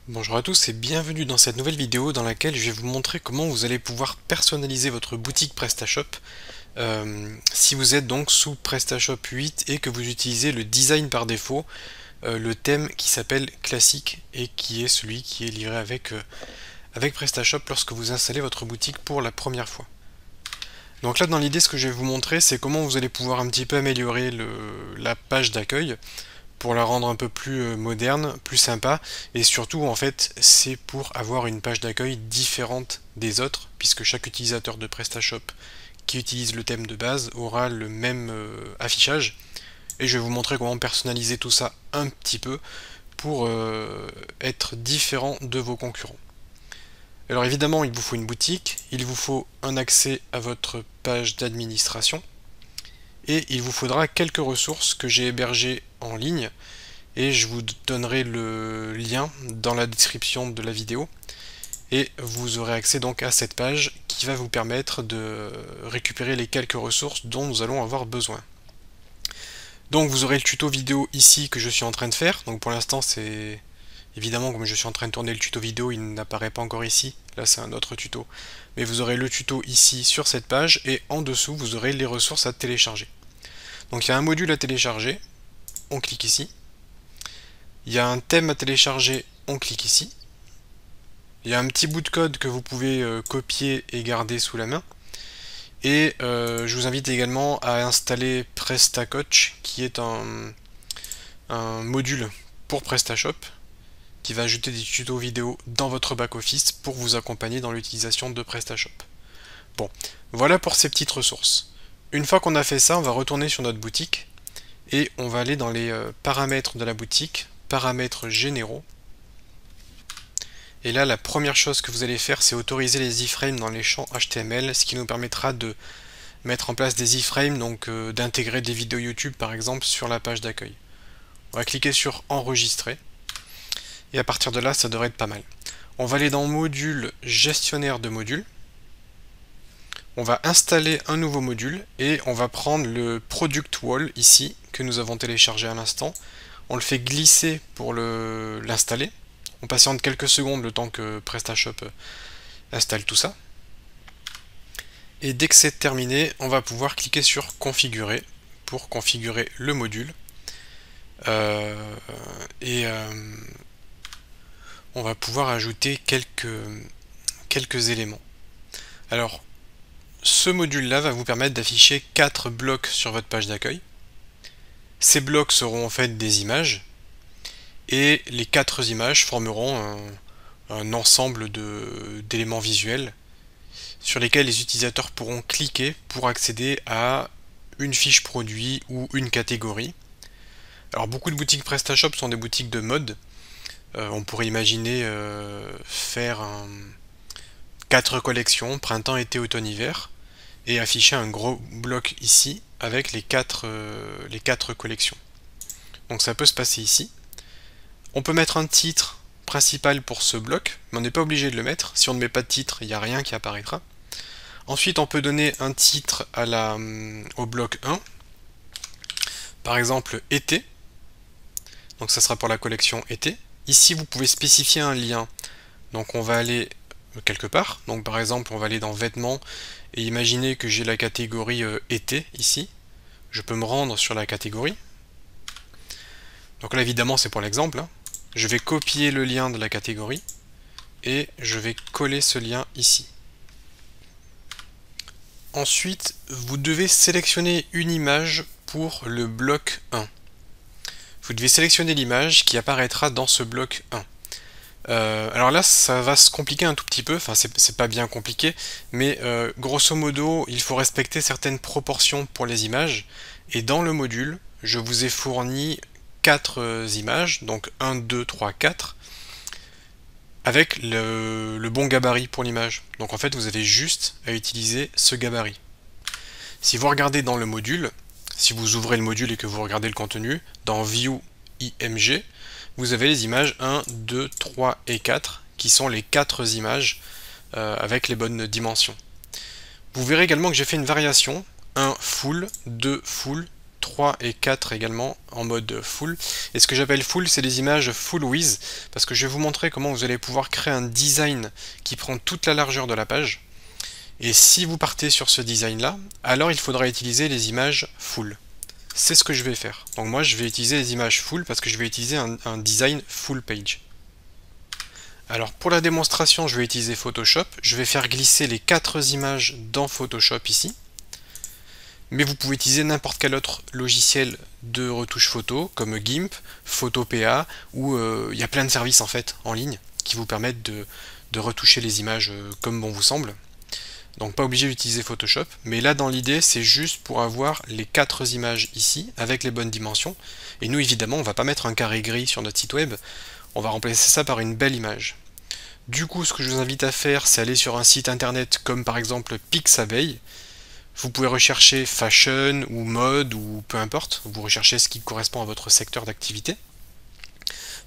Bonjour à tous et bienvenue dans cette nouvelle vidéo dans laquelle je vais vous montrer comment vous allez pouvoir personnaliser votre boutique PrestaShop si vous êtes donc sous PrestaShop 8 et que vous utilisez le design par défaut, le thème qui s'appelle classique et qui est celui qui est livré avec PrestaShop lorsque vous installez votre boutique pour la première fois. Donc là dans l'idée ce que je vais vous montrer c'est comment vous allez pouvoir un petit peu améliorer la page d'accueil pour la rendre un peu plus moderne, plus sympa, et surtout en fait c'est pour avoir une page d'accueil différente des autres, puisque chaque utilisateur de PrestaShop qui utilise le thème de base aura le même affichage, et je vais vous montrer comment personnaliser tout ça un petit peu pour être différent de vos concurrents. Alors évidemment il vous faut une boutique, il vous faut un accès à votre page d'administration, et il vous faudra quelques ressources que j'ai hébergées en ligne et je vous donnerai le lien dans la description de la vidéo et vous aurez accès donc à cette page qui va vous permettre de récupérer les quelques ressources dont nous allons avoir besoin. Donc vous aurez le tuto vidéo ici que je suis en train de faire, donc pour l'instant c'est évidemment comme je suis en train de tourner le tuto vidéo il n'apparaît pas encore ici, là c'est un autre tuto, mais vous aurez le tuto ici sur cette page et en dessous vous aurez les ressources à télécharger. Donc il y a un module à télécharger, on clique ici. Il y a un thème à télécharger, on clique ici. Il y a un petit bout de code que vous pouvez copier et garder sous la main. Et je vous invite également à installer PrestaCoach, qui est un module pour PrestaShop, qui va ajouter des tutos vidéo dans votre back-office pour vous accompagner dans l'utilisation de PrestaShop. Bon, voilà pour ces petites ressources. Une fois qu'on a fait ça, on va retourner sur notre boutique et on va aller dans les paramètres de la boutique, paramètres généraux. Et là, la première chose que vous allez faire, c'est autoriser les iframes dans les champs HTML, ce qui nous permettra de mettre en place des iframes, donc d'intégrer des vidéos YouTube par exemple sur la page d'accueil. On va cliquer sur enregistrer et à partir de là, ça devrait être pas mal. On va aller dans module gestionnaire de modules. On va installer un nouveau module et on va prendre le product wall ici que nous avons téléchargé à l'instant. On le fait glisser pour l'installer. On patiente quelques secondes le temps que PrestaShop installe tout ça. Et dès que c'est terminé, on va pouvoir cliquer sur configurer pour configurer le module. On va pouvoir ajouter quelques éléments. Alors, ce module-là va vous permettre d'afficher 4 blocs sur votre page d'accueil. Ces blocs seront en fait des images, et les 4 images formeront un ensemble d'éléments visuels sur lesquels les utilisateurs pourront cliquer pour accéder à une fiche produit ou une catégorie. Alors beaucoup de boutiques PrestaShop sont des boutiques de mode. On pourrait imaginer faire 4 collections, printemps, été, automne, hiver, et afficher un gros bloc ici avec les 4 collections. Donc ça peut se passer ici. On peut mettre un titre principal pour ce bloc, mais on n'est pas obligé de le mettre. Si on ne met pas de titre, il n'y a rien qui apparaîtra. Ensuite, on peut donner un titre au bloc 1. Par exemple, été. Donc ça sera pour la collection été. Ici, vous pouvez spécifier un lien. Donc on va aller quelque part. Donc par exemple, on va aller dans vêtements et imaginer que j'ai la catégorie été ici. Je peux me rendre sur la catégorie. Donc là, évidemment, c'est pour l'exemple. Je vais copier le lien de la catégorie et je vais coller ce lien ici. Ensuite, vous devez sélectionner une image pour le bloc 1. Vous devez sélectionner l'image qui apparaîtra dans ce bloc 1. Alors là, ça va se compliquer un tout petit peu, enfin c'est pas bien compliqué, mais grosso modo, il faut respecter certaines proportions pour les images, et dans le module, je vous ai fourni 4 images, donc 1, 2, 3, 4, avec le bon gabarit pour l'image. Donc en fait, vous avez juste à utiliser ce gabarit. Si vous regardez dans le module, si vous ouvrez le module et que vous regardez le contenu, dans View IMG, vous avez les images 1, 2, 3 et 4, qui sont les 4 images avec les bonnes dimensions. Vous verrez également que j'ai fait une variation, 1 full, 2 full, 3 et 4 également en mode full. Et ce que j'appelle full, c'est les images full width, parce que je vais vous montrer comment vous allez pouvoir créer un design qui prend toute la largeur de la page. Et si vous partez sur ce design là, alors il faudra utiliser les images full. C'est ce que je vais faire. Donc moi je vais utiliser les images full parce que je vais utiliser un design full page. Alors pour la démonstration, je vais utiliser Photoshop. Je vais faire glisser les 4 images dans Photoshop ici. Mais vous pouvez utiliser n'importe quel autre logiciel de retouche photo, comme GIMP, Photopea, ou il y a plein de services en fait en ligne qui vous permettent de retoucher les images comme bon vous semble. Donc pas obligé d'utiliser Photoshop, mais là dans l'idée c'est juste pour avoir les 4 images ici avec les bonnes dimensions. Et nous évidemment on va pas mettre un carré gris sur notre site web, on va remplacer ça par une belle image. Du coup ce que je vous invite à faire c'est aller sur un site internet comme par exemple Pixabay. Vous pouvez rechercher fashion ou mode ou peu importe, vous recherchez ce qui correspond à votre secteur d'activité.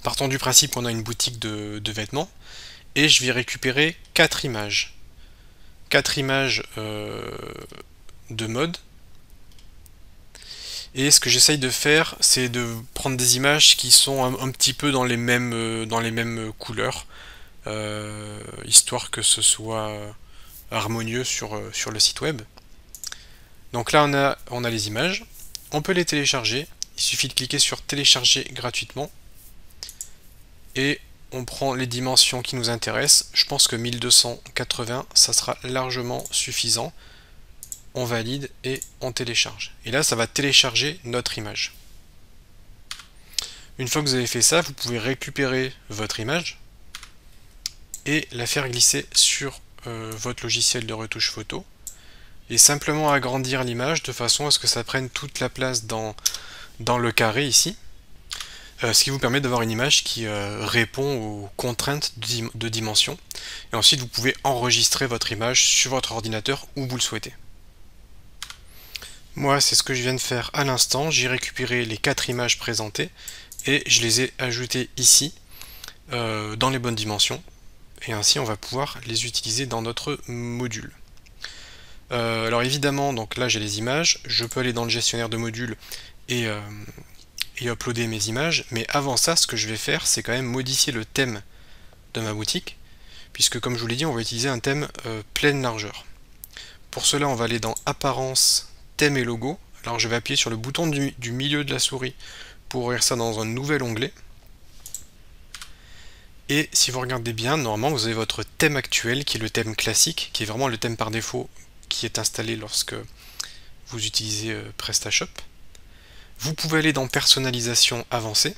Partons du principe qu'on a une boutique de vêtements et je vais récupérer 4 images. 4 images de mode. Et ce que j'essaye de faire, c'est de prendre des images qui sont un petit peu dans les mêmes couleurs, histoire que ce soit harmonieux sur le site web. Donc là on a les images, on peut les télécharger, il suffit de cliquer sur télécharger gratuitement et on prend les dimensions qui nous intéressent. Je pense que 1280 ça sera largement suffisant. On valide et on télécharge. Et là ça va télécharger notre image. Une fois que vous avez fait ça, vous pouvez récupérer votre image et la faire glisser sur votre logiciel de retouche photo et simplement agrandir l'image de façon à ce que ça prenne toute la place dans le carré ici. Ce qui vous permet d'avoir une image qui répond aux contraintes de dimension. Et ensuite, vous pouvez enregistrer votre image sur votre ordinateur où vous le souhaitez. Moi, c'est ce que je viens de faire à l'instant. J'ai récupéré les 4 images présentées et je les ai ajoutées ici, dans les bonnes dimensions. Et ainsi, on va pouvoir les utiliser dans notre module. Alors évidemment, donc là j'ai les images. Je peux aller dans le gestionnaire de modules et uploader mes images, mais avant ça ce que je vais faire c'est quand même modifier le thème de ma boutique, puisque comme je vous l'ai dit on va utiliser un thème pleine largeur. Pour cela on va aller dans apparence, thème et logo. Alors je vais appuyer sur le bouton du milieu de la souris pour ouvrir ça dans un nouvel onglet, et si vous regardez bien, normalement vous avez votre thème actuel qui est le thème classique, qui est vraiment le thème par défaut qui est installé lorsque vous utilisez PrestaShop. Vous pouvez aller dans personnalisation avancée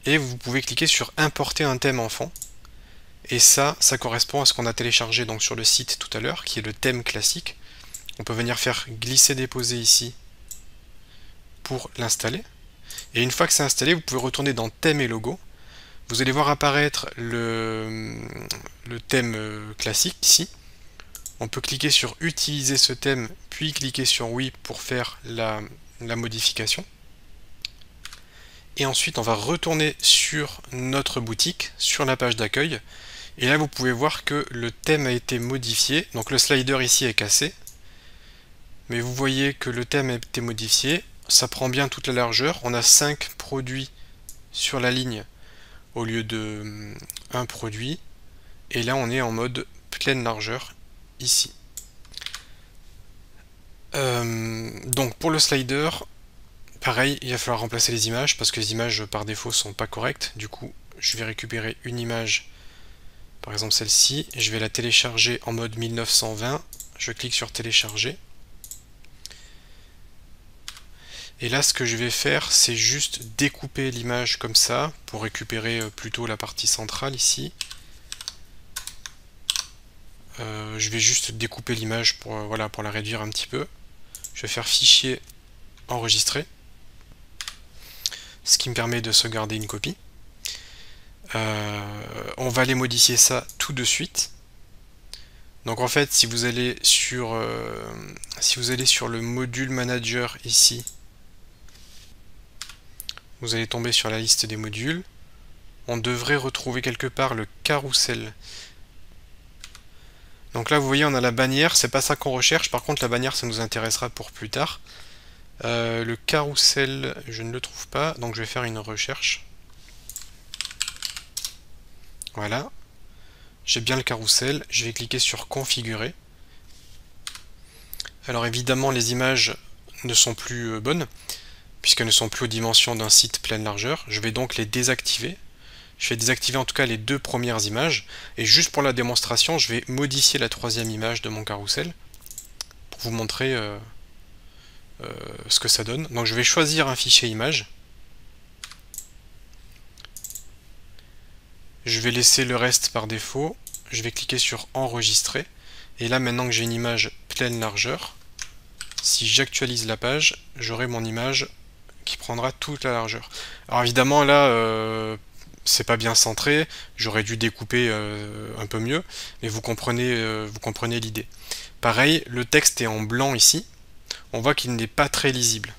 et vous pouvez cliquer sur importer un thème enfant, et ça correspond à ce qu'on a téléchargé donc sur le site tout à l'heure qui est le thème classique. On peut venir faire glisser déposer ici pour l'installer, et une fois que c'est installé vous pouvez retourner dans thème et logo. Vous allez voir apparaître le thème classique ici. On peut cliquer sur utiliser ce thème puis cliquer sur oui pour faire la modification. Et ensuite on va retourner sur notre boutique, sur la page d'accueil, et là vous pouvez voir que le thème a été modifié. Donc le slider ici est cassé, mais vous voyez que le thème a été modifié, ça prend bien toute la largeur. On a 5 produits sur la ligne au lieu de 1 produit, et là on est en mode pleine largeur ici. Donc pour le slider, pareil, il va falloir remplacer les images parce que les images par défaut sont pas correctes. Du coup, je vais récupérer une image, par exemple celle-ci, je vais la télécharger en mode 1920. Je clique sur télécharger. Et là, ce que je vais faire, c'est juste découper l'image comme ça pour récupérer plutôt la partie centrale ici. Je vais juste découper l'image pour, voilà, pour la réduire un petit peu. Je vais faire fichier enregistrer, ce qui me permet de sauvegarder une copie. On va aller modifier ça tout de suite. Donc en fait, si vous allez sur le module manager ici, vous allez tomber sur la liste des modules. On devrait retrouver quelque part le carrousel. Donc là vous voyez on a la bannière, c'est pas ça qu'on recherche, par contre la bannière ça nous intéressera pour plus tard. Le carrousel, je ne le trouve pas, donc je vais faire une recherche. Voilà. J'ai bien le carrousel, je vais cliquer sur configurer. Alors évidemment les images ne sont plus bonnes, puisqu'elles ne sont plus aux dimensions d'un site pleine largeur. Je vais donc les désactiver. Je vais désactiver en tout cas les deux premières images, et juste pour la démonstration, je vais modifier la troisième image de mon carrousel, pour vous montrer ce que ça donne. Donc je vais choisir un fichier image. Je vais laisser le reste par défaut. Je vais cliquer sur enregistrer. Et là, maintenant que j'ai une image pleine largeur, si j'actualise la page, j'aurai mon image qui prendra toute la largeur. Alors évidemment, là, c'est pas bien centré. J'aurais dû découper un peu mieux, mais vous comprenez l'idée. Pareil, le texte est en blanc ici. On voit qu'il n'est pas très lisible.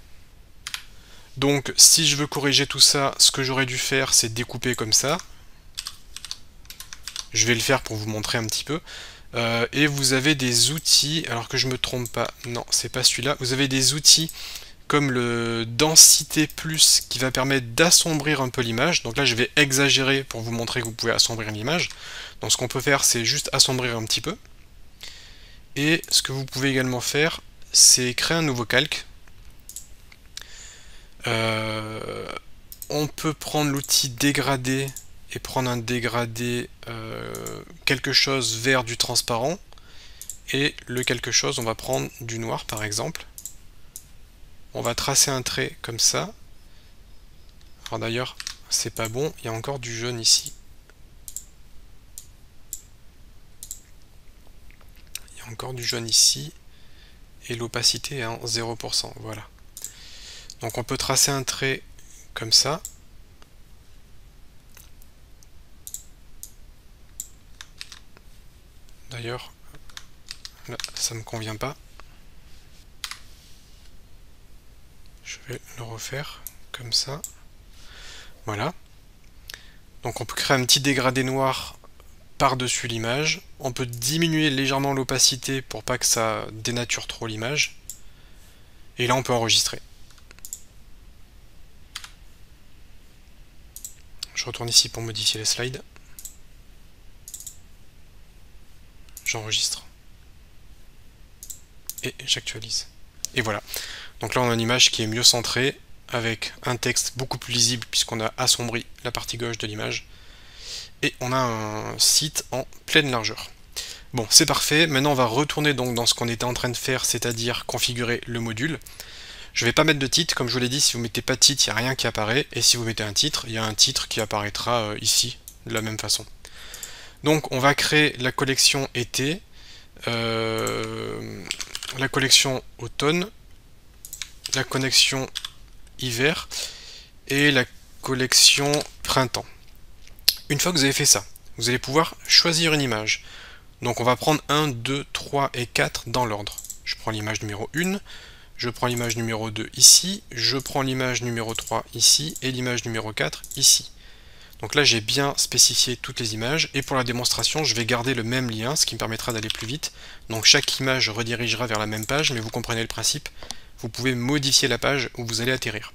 Donc, si je veux corriger tout ça, ce que j'aurais dû faire, c'est découper comme ça. Je vais le faire pour vous montrer un petit peu. Et vous avez des outils, alors que je me trompe pas, non, c'est pas celui-là. Vous avez des outils comme le densité plus qui va permettre d'assombrir un peu l'image. Donc là, je vais exagérer pour vous montrer que vous pouvez assombrir l'image. Donc ce qu'on peut faire, c'est juste assombrir un petit peu. Et ce que vous pouvez également faire, c'est créer un nouveau calque. On peut prendre l'outil dégradé et prendre un dégradé quelque chose vers du transparent, et le quelque chose, on va prendre du noir par exemple. On va tracer un trait comme ça. Alors d'ailleurs, c'est pas bon, il y a encore du jaune ici. Il y a encore du jaune ici, et l'opacité est en 0%, voilà. Donc on peut tracer un trait comme ça. D'ailleurs, là, ça me convient pas. Je vais le refaire comme ça. Voilà. Donc on peut créer un petit dégradé noir par-dessus l'image. On peut diminuer légèrement l'opacité pour pas que ça dénature trop l'image. Et là on peut enregistrer. Je retourne ici pour modifier les slides. J'enregistre. Et j'actualise. Et voilà. Donc là on a une image qui est mieux centrée, avec un texte beaucoup plus lisible puisqu'on a assombri la partie gauche de l'image. Et on a un site en pleine largeur. Bon, c'est parfait. Maintenant on va retourner donc dans ce qu'on était en train de faire, c'est-à-dire configurer le module. Je ne vais pas mettre de titre, comme je vous l'ai dit, si vous ne mettez pas de titre, il n'y a rien qui apparaît, et si vous mettez un titre, il y a un titre qui apparaîtra ici, de la même façon. Donc on va créer la collection été, la collection automne, la collection hiver, et la collection printemps. Une fois que vous avez fait ça, vous allez pouvoir choisir une image. Donc on va prendre 1, 2, 3 et 4 dans l'ordre. Je prends l'image numéro 1, je prends l'image numéro 2 ici, je prends l'image numéro 3 ici, et l'image numéro 4 ici. Donc là j'ai bien spécifié toutes les images, et pour la démonstration je vais garder le même lien, ce qui me permettra d'aller plus vite. Donc chaque image redirigera vers la même page, mais vous comprenez le principe, vous pouvez modifier la page où vous allez atterrir.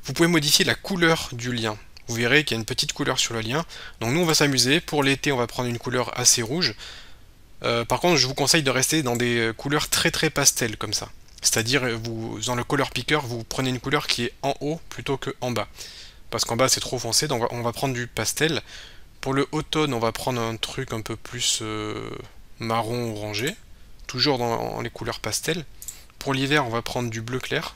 Vous pouvez modifier la couleur du lien. Vous verrez qu'il y a une petite couleur sur le lien. Donc nous on va s'amuser, pour l'été on va prendre une couleur assez rouge. Par contre je vous conseille de rester dans des couleurs très pastel comme ça. C'est-à-dire dans le color picker vous prenez une couleur qui est en haut plutôt que en bas. Parce qu'en bas c'est trop foncé, donc on va prendre du pastel. Pour le automne on va prendre un truc un peu plus marron orangé. Toujours dans les couleurs pastel. Pour l'hiver on va prendre du bleu clair.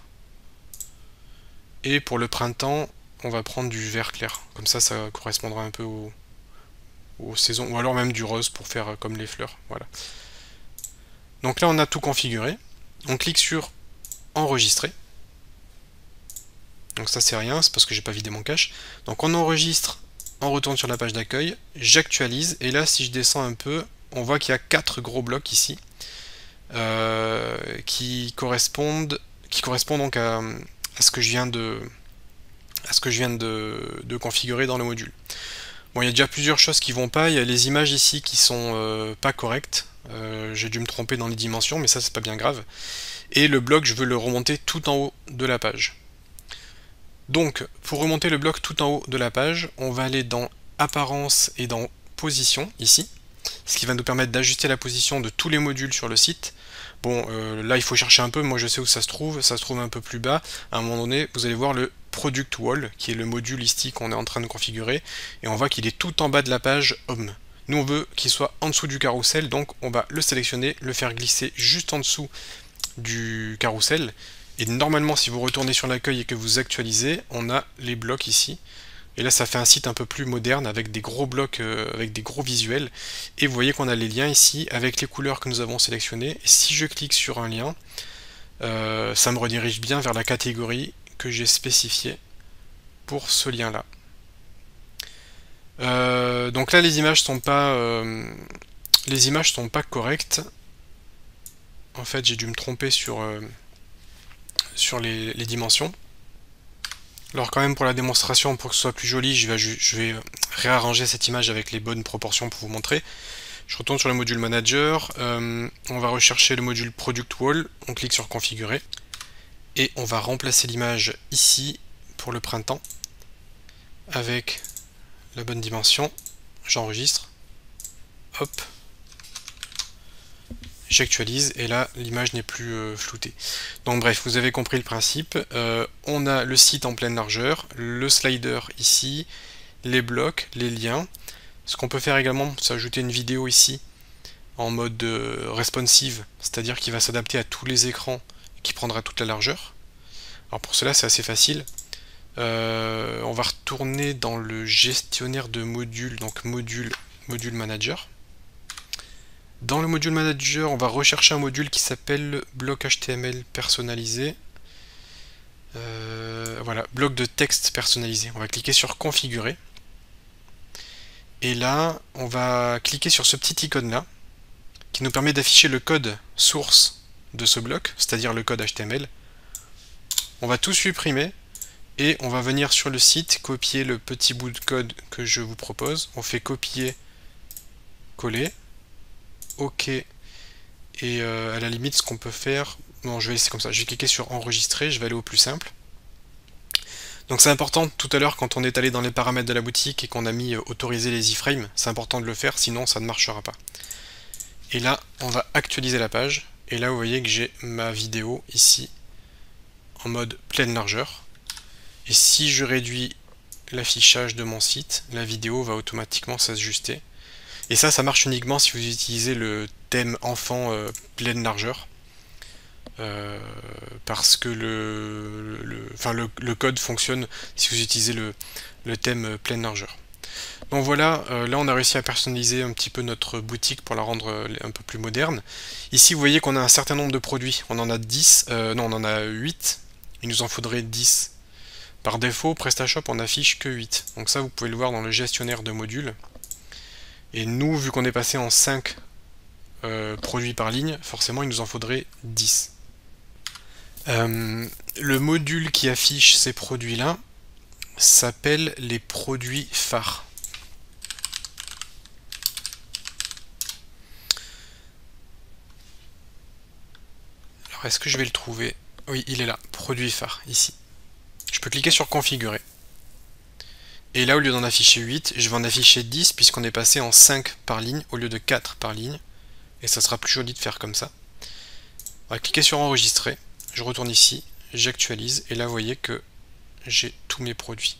Et pour le printemps on va prendre du vert clair. Comme ça correspondra un peu aux saisons. Ou alors même du rose pour faire comme les fleurs. Voilà. Donc là on a tout configuré. On clique sur enregistrer. Donc ça c'est rien, c'est parce que j'ai pas vidé mon cache. Donc on enregistre, on retourne sur la page d'accueil, j'actualise, et là si je descends un peu, on voit qu'il y a 4 gros blocs ici qui correspondent donc à ce que je viens de configurer dans le module. Bon, il y a déjà plusieurs choses qui vont pas, il y a les images ici qui sont pas correctes. J'ai dû me tromper dans les dimensions, mais ça c'est pas bien grave. et le bloc je veux le remonter tout en haut de la page. Donc pour remonter le bloc tout en haut de la page, on va aller dans apparence et dans position ici, ce qui va nous permettre d'ajuster la position de tous les modules sur le site. Bon, là il faut chercher un peu, moi je sais où ça se trouve un peu plus bas. À un moment donné, vous allez voir le Product Wall, qui est le module ici qu'on est en train de configurer, et on voit qu'il est tout en bas de la page Home. Nous on veut qu'il soit en dessous du carrousel, donc on va le sélectionner, le faire glisser juste en dessous du carrousel, et normalement si vous retournez sur l'accueil et que vous actualisez, on a les blocs ici. Et là ça fait un site un peu plus moderne avec des gros blocs, avec des gros visuels, et vous voyez qu'on a les liens ici avec les couleurs que nous avons sélectionnées, et si je clique sur un lien, ça me redirige bien vers la catégorie que j'ai spécifiée pour ce lien là. Donc là les images sont pas correctes. En fait j'ai dû me tromper sur les dimensions. Alors quand même pour la démonstration, pour que ce soit plus joli, je vais réarranger cette image avec les bonnes proportions pour vous montrer. Je retourne sur le module Manager, on va rechercher le module Product Wall, on clique sur Configurer, et on va remplacer l'image ici pour le printemps, avec la bonne dimension, j'enregistre, hop, j'actualise et là l'image n'est plus floutée. Donc bref, vous avez compris le principe. On a le site en pleine largeur, le slider ici, les blocs, les liens. Ce qu'on peut faire également, c'est ajouter une vidéo ici en mode responsive, c'est-à-dire qui va s'adapter à tous les écrans et qui prendra toute la largeur. Alors pour cela c'est assez facile. On va retourner dans le gestionnaire de modules, donc module manager. Dans le module manager, on va rechercher un module qui s'appelle bloc HTML personnalisé. Voilà, bloc de texte personnalisé. On va cliquer sur configurer. Et là, on va cliquer sur ce petit icône là, qui nous permet d'afficher le code source de ce bloc, c'est-à-dire le code HTML. On va tout supprimer et on va venir sur le site, copier le petit bout de code que je vous propose. On fait copier, coller. OK, et à la limite ce qu'on peut faire, non je vais laisser comme ça, je vais cliquer sur enregistrer, je vais aller au plus simple. Donc c'est important tout à l'heure quand on est allé dans les paramètres de la boutique et qu'on a mis autoriser les iframes, c'est important de le faire sinon ça ne marchera pas. Et là on va actualiser la page, et là vous voyez que j'ai ma vidéo ici en mode pleine largeur, et si je réduis l'affichage de mon site, la vidéo va automatiquement s'ajuster. Et ça marche uniquement si vous utilisez le thème enfant pleine largeur. Parce que le code fonctionne si vous utilisez le thème pleine largeur. Donc voilà, là on a réussi à personnaliser un petit peu notre boutique pour la rendre un peu plus moderne. Ici vous voyez qu'on a un certain nombre de produits. On en a 10, non on en a 8. Il nous en faudrait 10. Par défaut, PrestaShop on affiche que 8. Donc ça vous pouvez le voir dans le gestionnaire de modules. Et nous, vu qu'on est passé en 5 produits par ligne, forcément il nous en faudrait 10. Le module qui affiche ces produits-là s'appelle les produits phares. Alors est-ce que je vais le trouver? Oui, il est là, produits phares, ici. Je peux cliquer sur configurer. Et là, au lieu d'en afficher 8, je vais en afficher 10 puisqu'on est passé en 5 par ligne au lieu de 4 par ligne. Et ça sera plus joli de faire comme ça. On va cliquer sur enregistrer. Je retourne ici, j'actualise. Et là, vous voyez que j'ai tous mes produits.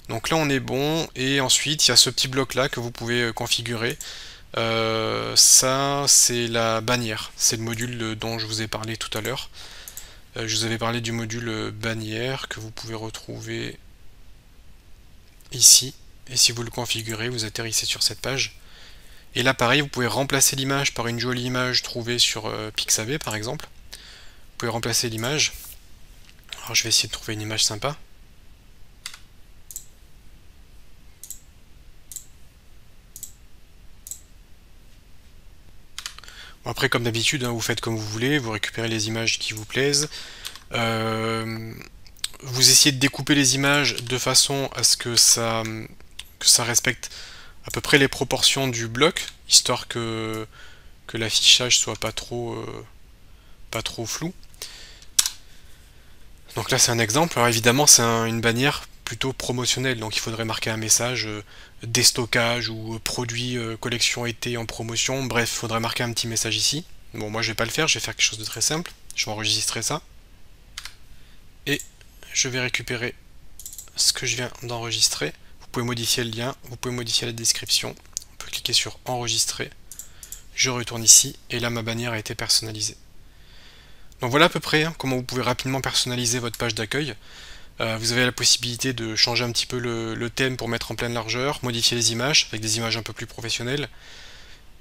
Donc là, on est bon. Et ensuite, il y a ce petit bloc là que vous pouvez configurer. Ça, c'est la bannière. C'est le module dont je vous ai parlé tout à l'heure. Je vous avais parlé du module bannière que vous pouvez retrouver ici, et si vous le configurez, vous atterrissez sur cette page. Et là pareil, vous pouvez remplacer l'image par une jolie image trouvée sur Pixabay par exemple. Vous pouvez remplacer l'image. Alors je vais essayer de trouver une image sympa. Bon, après comme d'habitude, hein, vous faites comme vous voulez, vous récupérez les images qui vous plaisent. Vous essayez de découper les images de façon à ce que ça respecte à peu près les proportions du bloc, histoire que l'affichage soit pas trop flou. Donc là c'est un exemple, alors évidemment c'est une bannière plutôt promotionnelle, donc il faudrait marquer un message déstockage ou produit collection été en promotion, bref, il faudrait marquer un petit message ici. Bon, moi je vais pas le faire, je vais faire quelque chose de très simple, je vais enregistrer ça, et je vais récupérer ce que je viens d'enregistrer. Vous pouvez modifier le lien, vous pouvez modifier la description, on peut cliquer sur enregistrer, je retourne ici, et là ma bannière a été personnalisée. Donc voilà à peu près comment vous pouvez rapidement personnaliser votre page d'accueil. Vous avez la possibilité de changer un petit peu le thème pour mettre en pleine largeur, modifier les images avec des images un peu plus professionnelles.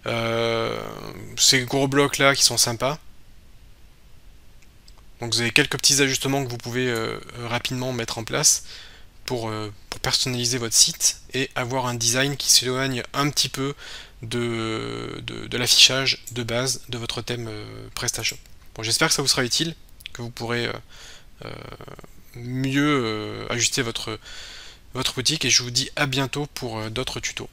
Ces gros blocs là qui sont sympas. Donc vous avez quelques petits ajustements que vous pouvez rapidement mettre en place pour personnaliser votre site et avoir un design qui s'éloigne un petit peu de l'affichage de base de votre thème PrestaShop. Bon, j'espère que ça vous sera utile, que vous pourrez mieux ajuster votre boutique, et je vous dis à bientôt pour d'autres tutos.